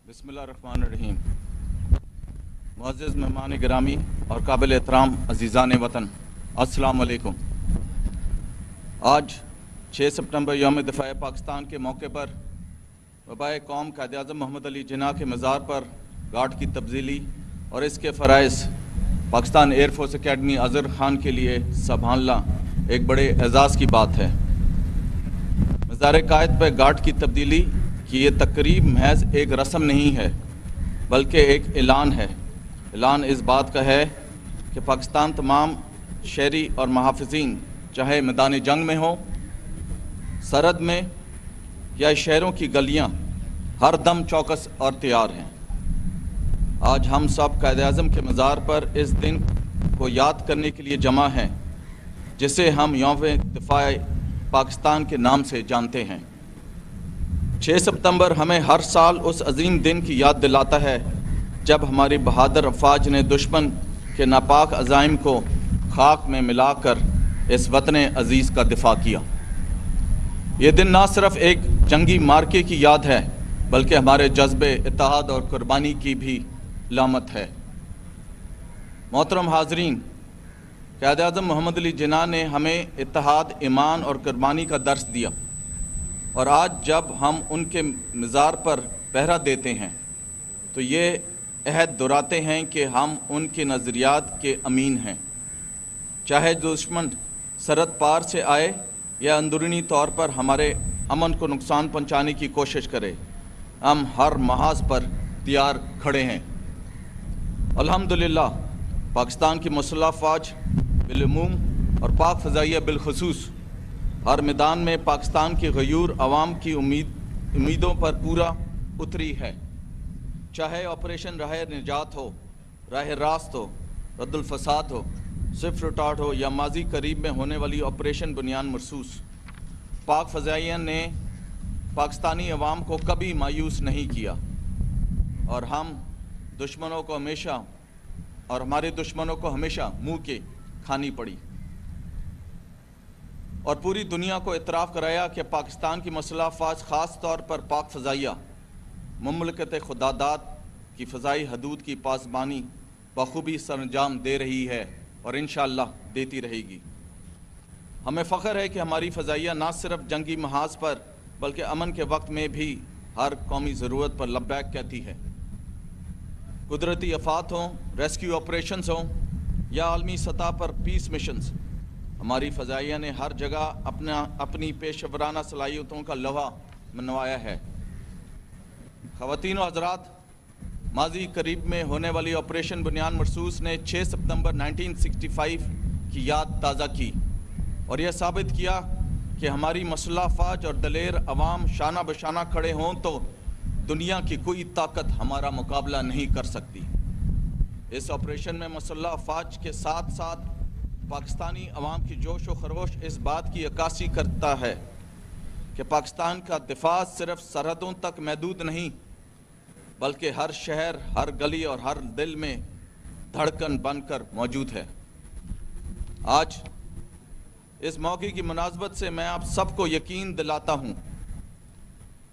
بسم اللہ الرحمن الرحیم۔ معزز مہمان گرامی اور قابل احترام عزیزان وطن، السلام علیکم۔ آج 6 ستمبر یوم دفاع پاکستان کے موقع پر وبائے قوم قائد اعظم محمد علی جناح کے مزار پر گارڈ کی تبدیلی اور اس کے فرائض Pakistan air force academy Azhar Khan کے لیے سنبھالنا ایک بڑے اعزاز کی بات ہے۔ مزار قائد پر گارڈ کی تبدیلی کہ یہ تقریب محض ایک رسم نہیں ہے بلکہ ایک اعلان ہے۔ اعلان اس بات کا ہے کہ پاکستان تمام شہری اور محافظین چاہے میدان جنگ میں ہوں، سرحد میں یا شہروں کی گلیاں، ہر دم چوکس اور تیار ہیں۔ آج ہم سب قائد اعظم کے مزار پر اس دن کو یاد کرنے کے لیے جمع ہیں جسے ہم یوم دفاع پاکستان کے نام سے جانتے ہیں۔ 6 ستمبر ہمیں ہر سال اس عظیم دن کی یاد دلاتا ہے جب ہماری بہادر افواج نے دشمن کے ناپاک عزائم کو خاک میں ملا کر اس وطن عزیز کا دفاع کیا۔ یہ دن نہ صرف ایک جنگی معرکے کی یاد ہے بلکہ ہمارے جذبے اتحاد اور قربانی کی بھی علامت ہے۔ محترم حاضرین، قائد اعظم محمد علی جناح نے ہمیں اتحاد، ایمان اور قربانی کا درس دیا، اور آج جب ہم ان کے مزار پر پہرا دیتے ہیں تو یہ عہد دہراتے ہیں کہ ہم ان کے نظریات کے امین ہیں۔ چاہے دشمن سرحد پار سے آئے یا اندرونی طور پر ہمارے امن کو نقصان پہنچانے کی کوشش کرے، ہم ہر محاذ پر تیار کھڑے ہیں۔ الحمدللہ پاکستان کی مسلح افواج بالعموم اور پاک فضائیہ بالخصوص ہر میدان میں پاکستان کی غیور عوام کی امیدوں پر پورا اتری ہے۔ چاہے آپریشن راہ نجات ہو، راہ راست ہو، رد الفساد ہو، سوئفٹ ریٹارٹ ہو یا ماضی قریب میں ہونے والی آپریشن بنیان مرصوص، پاک فضائیہ نے پاکستانی عوام کو کبھی مایوس نہیں کیا، اور ہمارے دشمنوں کو ہمیشہ منہ کے کھانی پڑی، اور پوری دنیا کو اعتراف کرایا کہ پاکستان کی مسلح افواج خاص طور پر پاک فضائیہ مملکت خداداد کی فضائی حدود کی پاسبانی بخوبی سر انجام دے رہی ہے اور انشاءاللہ دیتی رہے گی۔ ہمیں فخر ہے کہ ہماری فضائیہ نہ صرف جنگی محاذ پر بلکہ امن کے وقت میں بھی ہر قومی ضرورت پر لبیک کہتی ہے۔ قدرتی آفات ہوں، ریسکیو آپریشنز ہوں یا عالمی سطح پر پیس مشنز، ہماری فضائیہ نے ہر جگہ اپنی پیشہ ورانہ صلاحیتوں کا لوحہ منوایا ہے۔ خواتین و حضرات، ماضی قریب میں ہونے والی آپریشن بنیان مرصوص نے 6 ستمبر 1965 کی یاد تازہ کی اور یہ ثابت کیا کہ ہماری مسلح افواج اور دلیر عوام شانہ بشانہ کھڑے ہوں تو دنیا کی کوئی طاقت ہمارا مقابلہ نہیں کر سکتی۔ اس آپریشن میں مسلح افواج کے ساتھ ساتھ پاکستانی عوام کی جوش و خروش اس بات کی عکاسی کرتا ہے کہ پاکستان کا دفاع صرف سرحدوں تک محدود نہیں بلکہ ہر شہر، ہر گلی اور ہر دل میں دھڑکن بن کر موجود ہے۔ آج اس موقع کی مناسبت سے میں آپ سب کو یقین دلاتا ہوں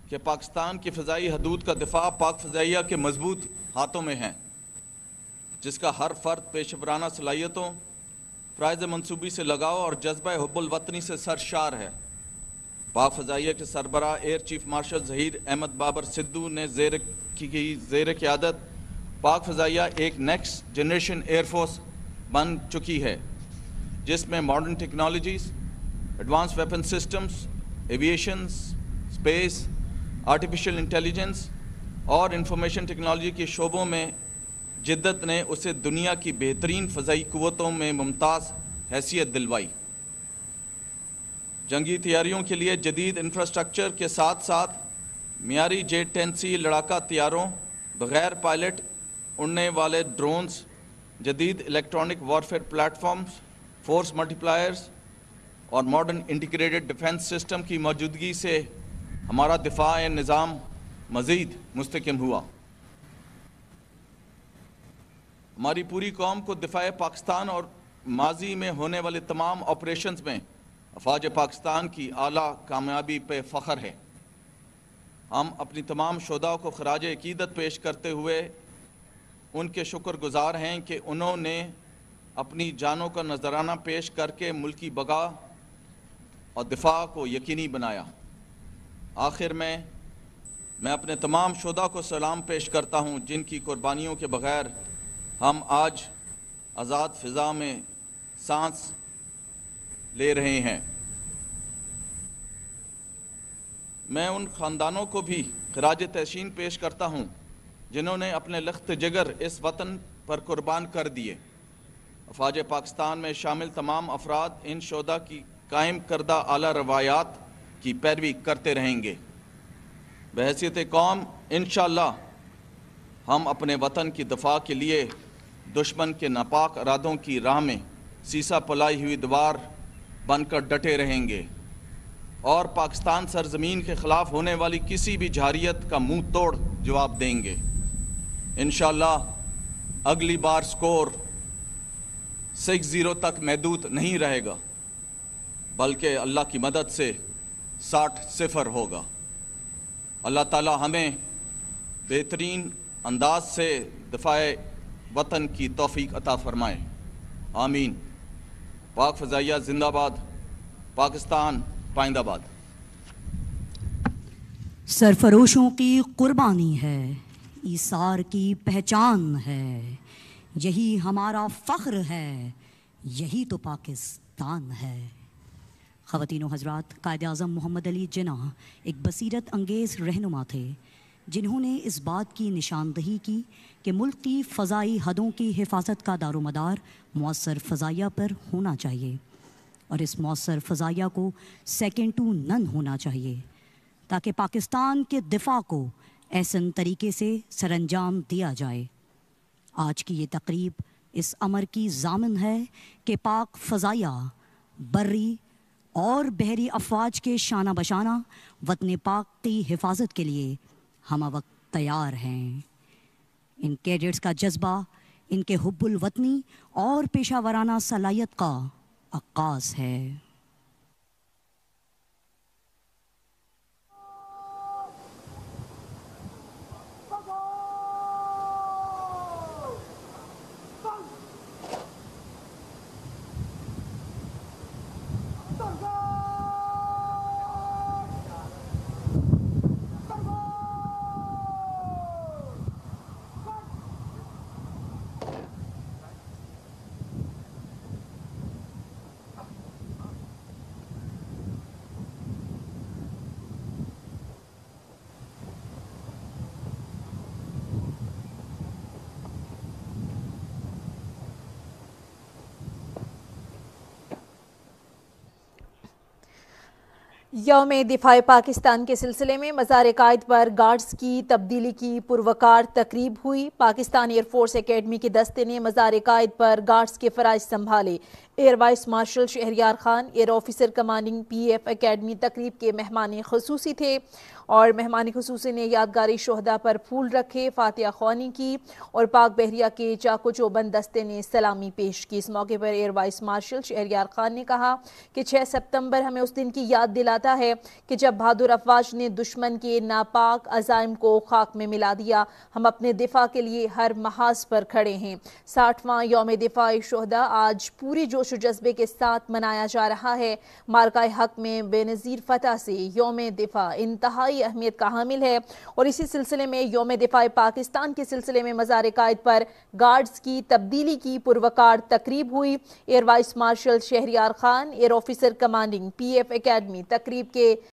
کہ پاکستان کی فضائی حدود کا دفاع پاک فضائیہ کے مضبوط ہاتھوں میں ہے، جس کا ہر فرد پیشہ ورانہ صلاحیتوں، فرائض منصوبی سے لگاؤ اور جذبہ حب الوطنی سے سرشار ہے۔ پاک فضائیہ کے سربراہ air chief marshal Zaheer Ahmed Babar Sidhu نے زیر قیادت پاک فضائیہ ایک نیکسٹ جنریشن ایئر فورس بن چکی ہے جس میں modern technologies, advance weapon systems, aviations, space, artificial intelligence اور انفارمیشن ٹیکنالوجی کے شعبوں میں جدت نے اسے دنیا کی بہترین فضائی قوتوں میں ممتاز حیثیت دلوائی۔ جنگی تیاریوں کے لیے جدید انفراسٹرکچر کے ساتھ ساتھ معیاری J-10C لڑاکا طیاروں، بغیر پائلٹ اڑنے والے ڈرونز، جدید electronic warfare platforms, force multipliers اور ماڈرن انٹیگریٹڈ ڈیفنس سسٹم کی موجودگی سے ہمارا دفاع نظام مزید مستحکم ہوا۔ ہماری پوری قوم کو دفاع پاکستان اور ماضی میں ہونے والے تمام آپریشنز میں افواج پاکستان کی اعلیٰ کامیابی پہ فخر ہے۔ ہم اپنی تمام شہداء کو خراج عقیدت پیش کرتے ہوئے ان کے شکر گزار ہیں کہ انہوں نے اپنی جانوں کا نذرانہ پیش کر کے ملکی بقا اور دفاع کو یقینی بنایا۔ آخر میں اپنے تمام شہداء کو سلام پیش کرتا ہوں جن کی قربانیوں کے بغیر ہم آج آزاد فضا میں سانس لے رہے ہیں۔ میں ان خاندانوں کو بھی خراج تحسین پیش کرتا ہوں جنہوں نے اپنے لخت جگر اس وطن پر قربان کر دیے۔ افواج پاکستان میں شامل تمام افراد ان شہداء کی قائم کردہ اعلیٰ روایات کی پیروی کرتے رہیں گے۔ بحیثیت قوم انشاءاللہ ہم اپنے وطن کی دفاع کے لیے دشمن کے ناپاک ارادوں کی راہ میں سیسا پلائی ہوئی دیوار بن کر ڈٹے رہیں گے اور پاکستان سرزمین کے خلاف ہونے والی کسی بھی جارحیت کا منہ توڑ جواب دیں گے۔ انشاءاللہ اگلی بار سکور 6-0 تک محدود نہیں رہے گا بلکہ اللہ کی مدد سے 60-0 ہوگا۔ اللہ تعالی ہمیں بہترین انداز سے دفاع وطن کی توفیق عطا فرمائے، آمین۔ پاک فضائیہ زندہ باد، پاکستان پائندہ باد۔ سرفروشوں کی قربانی ہے، ایثار کی پہچان ہے، یہی ہمارا فخر ہے، یہی تو پاکستان ہے۔ خواتین و حضرات، قائد اعظم محمد علی جناح ایک بصیرت انگیز رہنما تھے جنہوں نے اس بات کی نشاندہی کی کہ ملک کی فضائی حدوں کی حفاظت کا دار و مدار مؤثر فضائیہ پر ہونا چاہیے، اور اس مؤثر فضائیہ کو سیکنڈ ٹو نن ہونا چاہیے تاکہ پاکستان کے دفاع کو احسن طریقے سے سر انجام دیا جائے۔ آج کی یہ تقریب اس امر کی ضامن ہے کہ پاک فضائیہ بری اور بحری افواج کے شانہ بشانہ وطن پاک کی حفاظت کے لیے ہمہ وقت تیار ہیں۔ ان کیڈٹس کا جذبہ ان کے حب الوطنی اور پیشہ ورانہ صلاحیت کا عکاس ہے۔ یوم دفاع پاکستان کے سلسلے میں مزار قائد پر گارڈز کی تبدیلی کی پروقار تقریب ہوئی۔ پاکستان ایئر فورس اکیڈمی کے دستے نے مزار قائد پر گارڈز کے فرائض سنبھالے۔ Air vice marshal Shehryar Khan, air officer commanding PF academy تقریب کے مہمان خصوصی تھے، اور مہمان خصوصی نے یادگاری شہداء پر پھول رکھے، فاتحہ خوانی کی اور پاک بحریہ کے چاق و چوبند دستے نے سلامی پیش کی۔ اس موقع پر air vice marshal Shehryar Khan نے کہا کہ 6 ستمبر ہمیں اس دن کی یاد دلاتا ہے کہ جب بہادر افواج نے دشمن کے ناپاک عزائم کو خاک میں ملا دیا۔ ہم اپنے دفاع کے لیے ہر محاذ پر کھڑے ہیں۔ 60واں یوم دفاع شہداء آج پوری جوش و جذبے کے ساتھ منایا جا رہا ہے۔ مارکہ حق میں بے نظیر فتح سے یوم دفاع انتہائی اہمیت کا حامل ہے، اور اسی سلسلے میں یوم دفاع پاکستان کے سلسلے میں مزار قائد پر گارڈز کی تبدیلی کی پروقار تقریب ہوئی۔ Air vice marshal Shehryar Khan, air officer commanding PF academy تقریب کے